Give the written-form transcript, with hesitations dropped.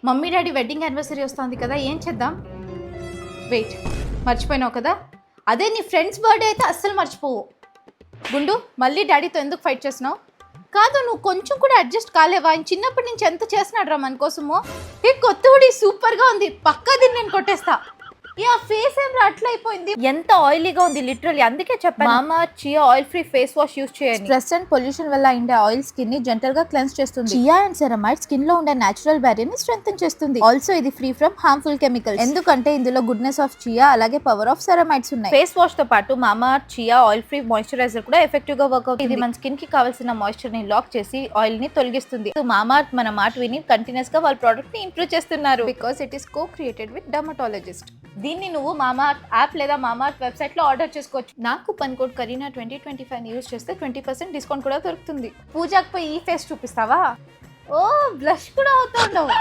Mummy daddy wedding anniversary వస్తుంది కదా, ఏం చేద్దాం? వెయిట్, మర్చిపోయినావు కదా, అదే నీ ఫ్రెండ్స్ బర్త్డే అయితే అస్సలు మర్చిపోవు. గుండు, మళ్ళీ డాడీతో ఎందుకు ఫైట్ చేస్తున్నావు? కాదు, నువ్వు కొంచెం కూడా అడ్జస్ట్ కాలేవా? ఆయన చిన్నప్పటి నుంచి ఎంత చేస్తున్నాడు రా మన కోసము. ఏ కొత్త హుడీ సూపర్గా ఉంది, పక్కా దీన్ని నేను కొట్టేస్తా. యా ఫేస్ ఏం రా అట్లా అయిపోయింది, ఎంత ఆయిలీగా ఉంది లిటరల్లీ. అందుకే చెప్పాను మామా chia oil free face wash use చేయండి. స్ట్రెస్ అండ్ పొల్యూషన్ వల్ల ఉండే ఆయిల్ స్కిన్ ని జెంటల్ గా క్లెన్స్ చేస్తుంది. చియా అండ్ సెరమైడ్ స్కిన్ లో ఉండే నేచురల్ బ్యారియర్ ని స్ట్రెంథెన్ చేస్తుంది. ఆల్సో ఇది ఫ్రీ ఫ్రమ్ హార్మ్ఫుల్ కెమికల్స్, ఎందుకంటే ఇందులో గుడ్నెస్ ఆఫ్ చియా అలాగే పవర్ ఆఫ్ సెరమైడ్స్ ఉన్నాయి. ఫేస్ వాష్ తో పాటు మామా చియా ఆయిల్ ఫ్రీ మాయిశ్చరైజర్ కూడా ఎఫెక్టివ్ గా వర్క్ అవుతుంది. ఇది మన స్కిన్ కి కావాల్సిన మాయిశ్చర్ ని లాక్ చేసి ఆయిల్ ని తొలగిస్తుంది. మామా మన మాట విని కంటిన్యూస్ గా వాళ్ళ ప్రోడక్ట్ ని ఇంప్రూవ్ చేస్తున్నారు. Because it is co created with dermatologist. దీన్ని నువ్వు మామా యాప్ లేదా మామా వెబ్సైట్ లో ఆర్డర్ చేసుకోవచ్చు. నా కూపన్ కోడ్ కరీనా 2025 యూజ్ చేస్తే 20% డిస్కౌంట్ కూడా దొరుకుతుంది. పూజకు పోయి ఈ ఫేస్ చూపిస్తావా? ఓ బ్లష్ కూడా అవుతుండవు.